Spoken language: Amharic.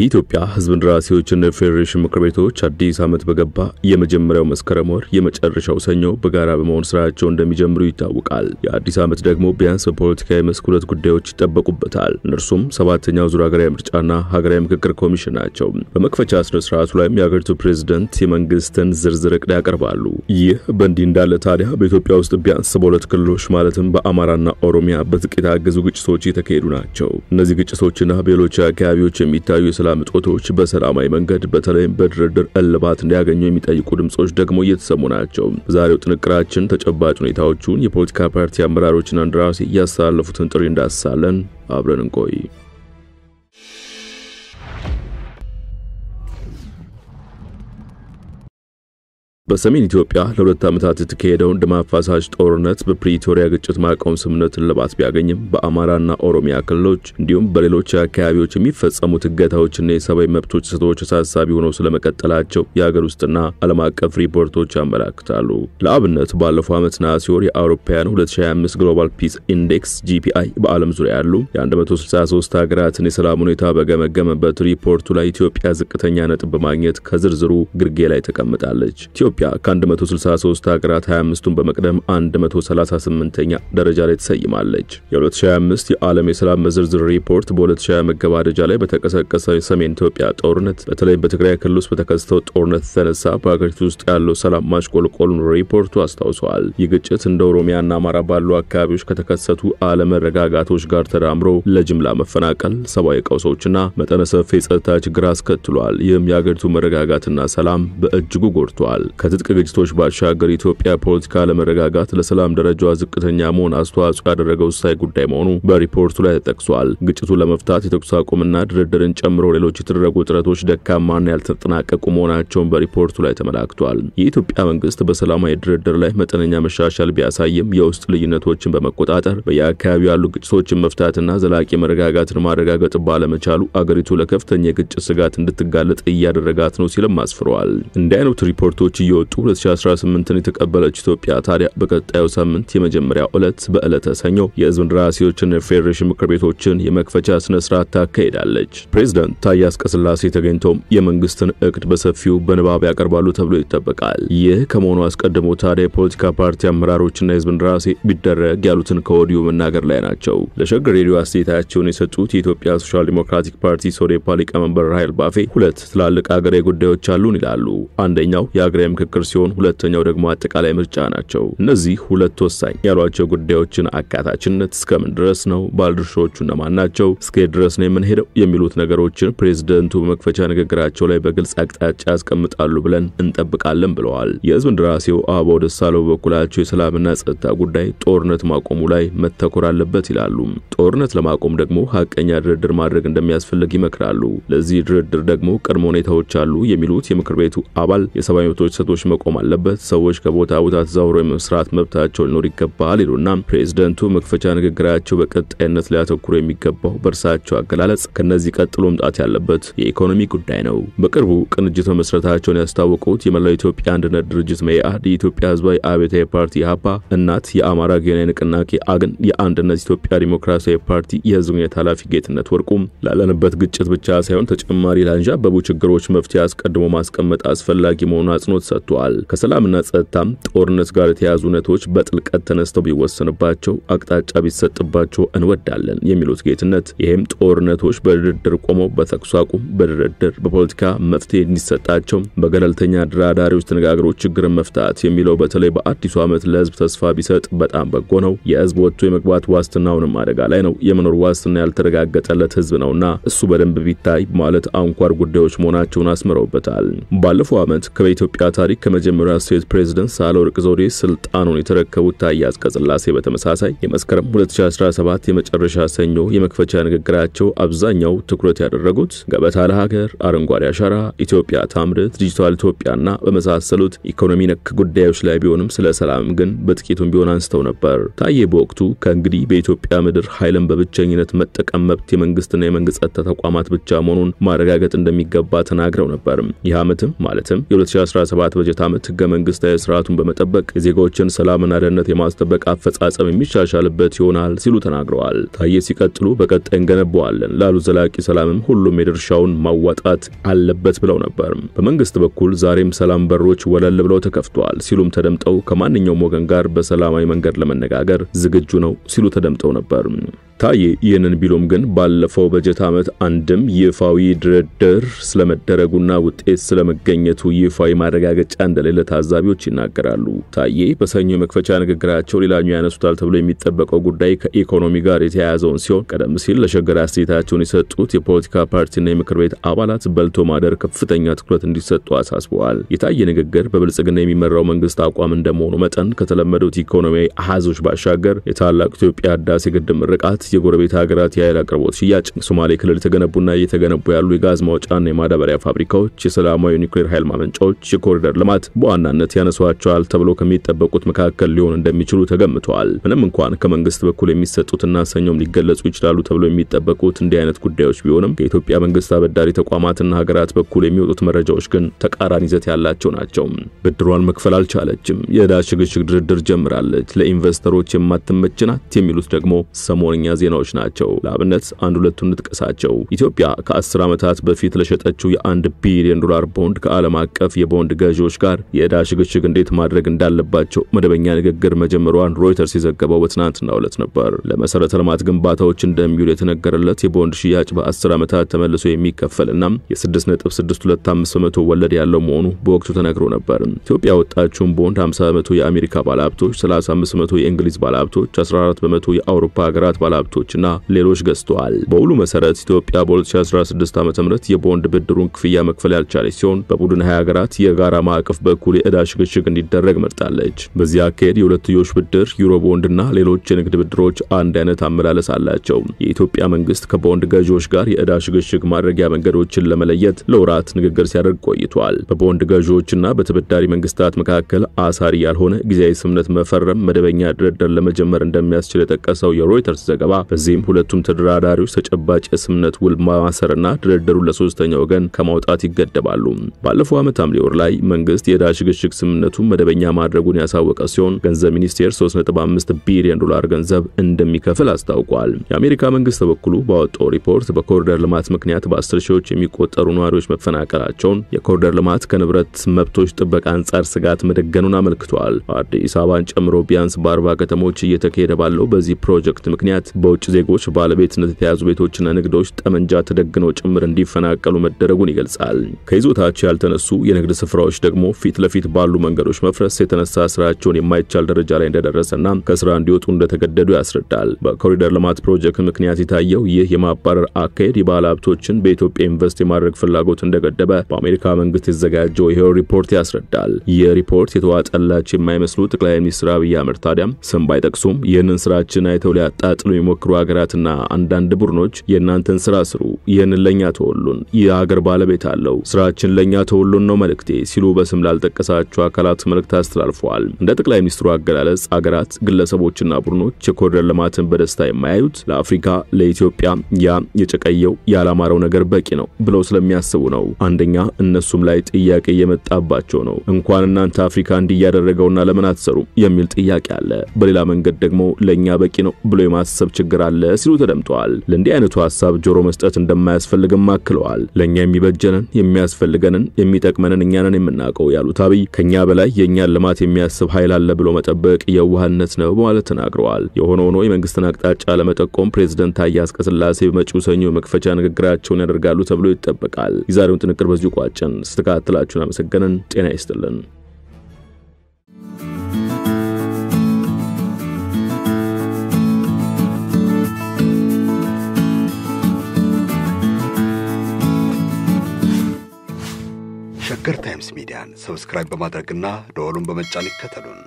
የኢትዮጵያ ሕዝብ እንደራሴዎችና ፌዴሬሽን ምክር ቤቶች አዲስ ዓመት በገባ የመጀመሪያው መስከረም ወር የመጨረሻው ሰኞ በጋራ በመሆን ስራቸው እንደሚጀምሩ ይታወቃል። የአዲስ ዓመት ደግሞ ቢያንስ በፖለቲካዊ መስክ ሁለት ጉዳዮች ይጠበቁበታል። እነርሱም ሰባተኛው ዙር ሀገራዊ ምርጫና ሀገራዊ ምክክር ኮሚሽን ናቸው። በመክፈቻ ስነ ስርዓቱ ላይ የሀገሪቱ ፕሬዝዳንት የመንግስትን ዝርዝር ዕቅድ ያቀርባሉ። ይህ በእንዲህ እንዳለ ታዲያ በኢትዮጵያ ውስጥ ቢያንስ በሁለት ክልሎች ማለትም በአማራና ኦሮሚያ በጥቂት ያገዙ ግጭቶች የተካሄዱ ናቸው። እነዚህ ግጭቶችና በሌሎች አካባቢዎች የሚታዩ የሰላም እጦቶች በሰላማዊ መንገድ በተለይም በድርድር እልባት እንዲያገኙ የሚጠይቁ ድምጾች ደግሞ እየተሰሙ ናቸው። ዛሬው ጥንቅራችን ተጨባጭ ሁኔታዎቹን የፖለቲካ ፓርቲ አመራሮችና እንደራሴ ያሳለፉትን ጥሪ እንዳስሳለን። አብረን እንቆይ። በሰሜን ኢትዮጵያ ለሁለት ዓመታት የተካሄደው ደም አፋሳሽ ጦርነት በፕሪቶሪያ ግጭት ማቆም ስምምነት እልባት ቢያገኝም በአማራና ኦሮሚያ ክልሎች እንዲሁም በሌሎች አካባቢዎች የሚፈጸሙ እገታዎችና የሰብአዊ መብቶች ጥሰቶች አሳሳቢ ሆነው ስለመቀጠላቸው የሀገር ውስጥና ዓለም አቀፍ ሪፖርቶች ያመለክታሉ። ለአብነት ባለፈው ዓመት ነሐሴ ወር የአውሮፓውያን 2025 ግሎባል ፒስ ኢንዴክስ GPI በዓለም ዙሪያ ያሉ የ163 ሀገራትን የሰላም ሁኔታ በገመገመበት ሪፖርቱ ላይ ኢትዮጵያ ዝቅተኛ ነጥብ በማግኘት ከዝርዝሩ ግርጌ ላይ ተቀምጣለች። ኢትዮጵያ ከ163 ሀገራት 25ቱን በመቅደም 138ኛ ደረጃ ላይ ተሰይማለች። የ2025 የዓለም የሰላም ዝርዝር ሪፖርት በ2020 መገባደጃ ላይ በተቀሰቀሰ የሰሜን ኢትዮጵያ ጦርነት በተለይ በትግራይ ክልል ውስጥ በተከሰተው ጦርነት የተነሳ በሀገሪቱ ውስጥ ያለው ሰላም ማሽቆልቆሉን ሪፖርቱ አስታውሷል። ይህ ግጭት እንደ ኦሮሚያና አማራ ባሉ አካባቢዎች ከተከሰቱ አለመረጋጋቶች ጋር ተዳምሮ ለጅምላ መፈናቀል፣ ሰብአዊ ቀውሶችና መጠነ ሰፊ የጸጥታ ችግር አስከትሏል። ይህም የሀገሪቱ መረጋጋትና ሰላም በእጅጉ ጎድቷል። ከትጥቅ ግጭቶች ባሻገር ኢትዮጵያ ፖለቲካ ለመረጋጋት ለሰላም ደረጃዋ ዝቅተኛ መሆን አስተዋጽኦ ያደረገው ወሳኝ ጉዳይ መሆኑ በሪፖርቱ ላይ ተጠቅሷል። ግጭቱን ለመፍታት የተኩስ አቁምና ድርድርን ጨምሮ ሌሎች የተደረጉ ጥረቶች ደካማና ያልተጠናቀቁ መሆናቸውን በሪፖርቱ ላይ ተመላክቷል። የኢትዮጵያ መንግስት በሰላማዊ ድርድር ላይ መጠነኛ መሻሻል ቢያሳይም የውስጥ ልዩነቶችን በመቆጣጠር በየአካባቢው ያሉ ግጭቶችን መፍታትና ዘላቂ መረጋጋትን ማረጋገጥ ባለመቻሉ አገሪቱ ለከፍተኛ የግጭት ስጋት እንድትጋለጥ እያደረጋት ነው ሲልም አስፍሯል። እንዲህ አይነት ሪፖርቶች የወጡ 2018ን የተቀበለች ኢትዮጵያ ታዲያ በቀጣዩ ሳምንት የመጀመሪያው ዕለት በዕለተ ሰኞ የሕዝብ እንደራሴዎችና የፌዴሬሽን ምክር ቤቶችን የመክፈቻ ስነ ስርዓት ታካሂዳለች። ፕሬዝዳንት ታዬ አጽቀሥላሴ ተገኝተው የመንግስትን ዕቅድ በሰፊው በንባብ ያቀርባሉ ተብሎ ይጠበቃል። ይህ ከመሆኑ አስቀድሞ ታዲያ የፖለቲካ ፓርቲ አመራሮችና የሕዝብ እንደራሴ ቢደረግ ያሉትን ከወዲሁ መናገር ላይ ናቸው። ለሸገር ሬዲዮ አስተያየታቸውን የሰጡት የኢትዮጵያ ሶሻል ዲሞክራቲክ ፓርቲ ሶዴፓ ሊቀመንበር ራሄል ባፌ ሁለት ትላልቅ አገራዊ ጉዳዮች አሉን ይላሉ። አንደኛው የሀገራዊ ምክክር ሲሆን ሁለተኛው ደግሞ አጠቃላይ ምርጫ ናቸው። እነዚህ ሁለት ወሳኝ ያሏቸው ጉዳዮችን አካታችነት እስከምን ድረስ ነው፣ ባለድርሻዎቹ እነማን ናቸው፣ እስከ ድረስ ነው የምንሄደው የሚሉት ነገሮችን ፕሬዝዳንቱ በመክፈቻ ንግግራቸው ላይ በግልጽ አቅጣጫ ያስቀምጣሉ ብለን እንጠብቃለን ብለዋል። የሕዝብ እንደራሴው አበባው ደሳለው በኩላቸው የሰላምና ጸጥታ ጉዳይ ጦርነት ማቆሙ ላይ መተኮር አለበት ይላሉ። ጦርነት ለማቆም ደግሞ ሀቀኛ ድርድር ማድረግ እንደሚያስፈልግ ይመክራሉ። ለዚህ ድርድር ደግሞ ቅድመ ሁኔታዎች አሉ የሚሉት የምክር ቤቱ አባል የሰብአዊ መብቶች ጥሰቶች መቆም አለበት፣ ሰዎች ከቦታ ቦታ ተዛውረው የመስራት መብታቸው ሊኖር ይገባል ይሉና ፕሬዝዳንቱ መክፈቻ ንግግራቸው በቀጣይነት ሊያተኩሩ የሚገባው በእርሳቸው አገላለጽ ከነዚህ ቀጥሎ መምጣት ያለበት የኢኮኖሚ ጉዳይ ነው። በቅርቡ ቅንጅት መመስረታቸውን ያስታወቁት የመላው ኢትዮጵያ አንድነት ድርጅት መኢአድ፣ የኢትዮጵያ ሕዝባዊ አብዮታዊ ፓርቲ ኢህአፓ፣ እናት የአማራ ጊዮናዊ ንቅናቄ አግን፣ የአንድነት ኢትዮጵያ ዲሞክራሲያዊ ፓርቲ የህዝብ ግንኙነት ኃላፊ ጌትነት ወርቁም ላለንበት ግጭት ብቻ ሳይሆን ተጨማሪ ላንዣበቡ ችግሮች መፍትሄ አስቀድሞ ማስቀመጥ አስፈላጊ መሆኑን አጽንኦት ሰጥተዋል። ከሰላምና ጸጥታም ጦርነት ጋር የተያዙ ነጥቦች በጥልቀት ተነስተው ቢወሰንባቸው አቅጣጫ ቢሰጥባቸው እንወዳለን የሚሉት ጌትነት ይሄም ጦርነቶች በድርድር ቆመው በተኩስ አቁም በድርድር በፖለቲካ መፍትሄ እንዲሰጣቸው በገለልተኛ ድራዳሪዎች ተነጋግሮ ችግርን መፍታት የሚለው በተለይ በአዲሱ ዓመት ለህዝብ ተስፋ ቢሰጥ በጣም በጎ ነው። የህዝብ ወጥቶ የመግባት ዋስትናውንም አደጋ ላይ ነው። የመኖር ዋስትና ያልተረጋገጠለት ህዝብ ነውና እሱ በደንብ ቢታይ ማለት አንኳር ጉዳዮች መሆናቸውን አስመረውበታል። ባለፈው ዓመት ከኢትዮጵያ ታሪክ ከመጀመሪያ ሴት ፕሬዝዳንት ሳህለወርቅ ዘውዴ ስልጣኑን የተረከቡት ታዬ አጽቀሥላሴ በተመሳሳይ የመስከረም 2017 የመጨረሻ ሰኞ የመክፈቻ ንግግራቸው አብዛኛው ትኩረት ያደረጉት ገበታ ለሀገር፣ አረንጓዴ አሻራ፣ ኢትዮጵያ ታምርት፣ ዲጂታል ኢትዮጵያና በመሳሰሉት ኢኮኖሚ ነክ ጉዳዮች ላይ ቢሆንም ስለ ሰላም ግን በጥቂቱም ቢሆን አንስተው ነበር። ታዬ በወቅቱ ከእንግዲህ በኢትዮጵያ ምድር ኃይልን በብቸኝነት መጠቀም መብት የመንግስትና የመንግስት ጸጥታ ተቋማት ብቻ መሆኑን ማረጋገጥ እንደሚገባ ተናግረው ነበር። ይህ ዓመትም ማለትም የ2017 በጀት ዓመት ህገ መንግስታዊ ስርዓቱን በመጠበቅ የዜጎችን ሰላምና ደህንነት የማስጠበቅ አፈጻጸም የሚሻሻልበት ይሆናል ሲሉ ተናግረዋል። ታዬ ሲቀጥሉ በቀጣይ እንገነባዋለን ላሉ ዘላቂ ሰላምም ሁሉም የድርሻውን ማዋጣት አለበት ብለው ነበር። በመንግስት በኩል ዛሬም ሰላም በሮች ወለል ብለው ተከፍተዋል ሲሉም ተደምጠው ከማንኛውም ወገን ጋር በሰላማዊ መንገድ ለመነጋገር ዝግጁ ነው ሲሉ ተደምጠው ነበር። ታዬ ይህንን ቢሉም ግን ባለፈው በጀት ዓመት አንድም ይፋዊ ድርድር ስለመደረጉና ውጤት ስለመገኘቱ ይፋዊ ማረጋገጫ እንደሌለ ታዛቢዎች ይናገራሉ። ታዬ በሰኞ መክፈቻ ንግግራቸው ሌላኛው ያነሱታል ተብሎ የሚጠበቀው ጉዳይ ከኢኮኖሚ ጋር የተያያዘውን ሲሆን ቀደም ሲል ለሸገር አስተያየታቸውን የሰጡት የፖለቲካ ፓርቲና የምክር ቤት አባላት በልቶ ማደር ከፍተኛ ትኩረት እንዲሰጡ አሳስበዋል። የታዬ ንግግር በብልጽግና የሚመራው መንግስት አቋም እንደመሆኑ መጠን ከተለመዱት ኢኮኖሚያዊ አሃዞች ባሻገር የታላቁ ኢትዮጵያ ህዳሴ ግድብ ምርቃት የጎረቤት ሀገራት የኃይል አቅርቦት ሽያጭ ሶማሌ ክልል የተገነቡና እየተገነቡ ያሉ የጋዝ ማውጫና የማዳበሪያ ፋብሪካዎች የሰላማዊ ኒውክሌር ኃይል ማመንጫዎች የኮሪደር ልማት በዋናነት ያነሷቸዋል ተብሎ ከሚጠበቁት መካከል ሊሆን እንደሚችሉ ተገምተዋል። ምንም እንኳን ከመንግስት በኩል የሚሰጡትና ሰኞም ሊገለጹ ይችላሉ ተብሎ የሚጠበቁት እንዲህ አይነት ጉዳዮች ቢሆንም ከኢትዮጵያ መንግስት አበዳሪ ተቋማትና ሀገራት በኩል የሚወጡት መረጃዎች ግን ተቃራኒ ይዘት ያላቸው ናቸው። ብድሯን መክፈል አልቻለችም፣ የዕዳ ሽግሽግ ድርድር ጀምራለች፣ ለኢንቨስተሮች የማትመችናት የሚሉት ደግሞ ሰሞንኛ ዜናዎች ናቸው። ለአብነት አንድ ሁለቱን እንጥቀሳቸው። ኢትዮጵያ ከ10 ዓመታት በፊት ለሸጠችው የ1 ቢሊዮን ዶላር ቦንድ ከዓለም አቀፍ የቦንድ ገዢዎች ጋር የዕዳ ሽግሽግ እንዴት ማድረግ እንዳለባቸው መደበኛ ንግግር መጀመሯን ሮይተርስ የዘገበው በትናንትናው ዕለት ነበር። ለመሰረተ ልማት ግንባታዎች እንደሚውል የተነገረለት የቦንድ ሽያጭ በ10 ዓመታት ተመልሶ የሚከፈልና የ6.625% ወለድ ያለው መሆኑ በወቅቱ ተነግሮ ነበር። ኢትዮጵያ ወጣችውን ቦንድ 50% የአሜሪካ ባለሀብቶች፣ 35% የእንግሊዝ ባለሀብቶች፣ 14% የአውሮፓ ሀገራት ባለሀብቶችና ሌሎች ገዝተዋል። በውሉ መሰረት ኢትዮጵያ በ2016 ዓ.ም የቦንድ ብድሩን ክፍያ መክፈል ያልቻለች ሲሆን በቡድን 20 ሀገራት የጋራ ማዕቀፍ በኩል የዕዳ ሽግሽግ እንዲደረግ መርጣለች። በዚህ አካሄድ የሁለትዮሽ ብድር፣ ዩሮ ቦንድና ሌሎች የንግድ ብድሮች አንድ አይነት አመላለስ አላቸው። የኢትዮጵያ መንግስት ከቦንድ ገዢዎች ጋር የዕዳ ሽግሽግ ማድረጊያ መንገዶችን ለመለየት ለወራት ንግግር ሲያደርግ ቆይቷል። በቦንድ ገዢዎችና በተበዳሪ መንግስታት መካከል አሳሪ ያልሆነ ጊዜያዊ ስምምነት መፈረም መደበኛ ድርድር ለመጀመር እንደሚያስችል የጠቀሰው የሮይተርስ ዘገባ በዚህም ሁለቱም ተደራዳሪዎች ተጨባጭ የስምምነት ውል ማሰረና ድርድሩን ለሶስተኛ ወገን ከማውጣት ይገደባሉ። ባለፈው ዓመት ሐምሌ ወር ላይ መንግስት የዕዳ ሽግሽግ ስምምነቱን መደበኛ ማድረጉን ያሳወቀ ሲሆን ገንዘብ ሚኒስቴር 3.5 ቢሊዮን ዶላር ገንዘብ እንደሚከፍል አስታውቋል። የአሜሪካ መንግስት በኩሉ ባወጣው ሪፖርት በኮሪደር ልማት ምክንያት በ10 ሺዎች የሚቆጠሩ ነዋሪዎች መፈናቀላቸውን፣ የኮሪደር ልማት ከንብረት መብቶች ጥበቃ አንጻር ስጋት መደገኑን አመልክቷል። አዲስ አበባን ጨምሮ ቢያንስ በ40 ከተሞች እየተካሄደ ባለው በዚህ ፕሮጀክት ምክንያት በውጭ ዜጎች ባለቤትነት የተያዙ ቤቶችና ንግዶች ጠመንጃ ተደግነው ጭምር እንዲፈናቀሉ መደረጉን ይገልጻል። ከይዞታቸው ያልተነሱ የንግድ ስፍራዎች ደግሞ ፊት ለፊት ባሉ መንገዶች መፍረስ የተነሳ ስራቸውን የማይቻል ደረጃ ላይ እንደደረሰና ከስራ እንዲወጡ እንደተገደዱ ያስረዳል። በኮሪደር ልማት ፕሮጀክት ምክንያት የታየው ይህ የማባረር አካሄድ የባለ ሀብቶችን በኢትዮጵያ ኢንቨስት የማድረግ ፍላጎት እንደገደበ በአሜሪካ መንግስት የተዘጋጀው ይሄው ሪፖርት ያስረዳል። ይህ ሪፖርት የተዋጠላቸው የማይመስሉ ጠቅላይ ሚኒስትር አብይ አህመድ ታዲያም ስም ባይጠቅሱም ይህንን ስራችን አይተው ሊያጣጥሉ የሚሞክሩ ሀገራትና አንዳንድ ቡድኖች የእናንተን ስራ ስሩ፣ ይህንን ለኛ ተወሉን፣ የሀገር ባለቤት አለው፣ ስራችን ለኛ ተወሉን ነው መልእክቴ ሲሉ በስም ላልጠቀሳቸው አካላት መልእክት አስተላልፈዋል። እንደ ጠቅላይ ሚኒስትሩ አገላለጽ ሀገራት፣ ግለሰቦችና ቡድኖች የኮሪደር ልማትን በደስታ የማያዩት ለአፍሪካ ለኢትዮጵያ ያ የጨቀየው ያላማረው ነገር በቂ ነው ብለው ስለሚያስቡ ነው። አንደኛ እነሱም ላይ ጥያቄ የመጣባቸው ነው። እንኳን እናንተ አፍሪካ እንዲያደረገውና ለምን አትሰሩ የሚል ጥያቄ አለ። በሌላ መንገድ ደግሞ ለኛ በቂ ነው ብሎ የማሰብ ችግር አለ ሲሉ ተደምጠዋል። ለእንዲህ አይነቱ ሐሳብ ጆሮ መስጠት እንደማያስፈልግም አክለዋል። ለኛ የሚበጀንን የሚያስፈልገንን የሚጠቅመንን እኛንን የምናውቀው ያሉት አብይ ከኛ በላይ የኛን ልማት የሚያስብ ኃይል አለ ብሎ መጠበቅ የዋህነት ነው በማለት ተናግረዋል። የሆነ ሆኖ የመንግስትን አቅጣጫ ለመጠቆም ፕሬዝዳንት ታዬ አጽቀሥላሴ በመጪው ሰኞ መክፈቻ ንግግራቸውን ያደርጋሉ ተብሎ ይጠበቃል። የዛሬውን ጥንቅር በዚሁ ቋጨን። ስትከታተላችሁን አመሰግነን። ጤና ይስጥልን። ሸገር ታይምስ ሚዲያን ሰብስክራይብ በማድረግና ደወሉን በመጫን ይከተሉን።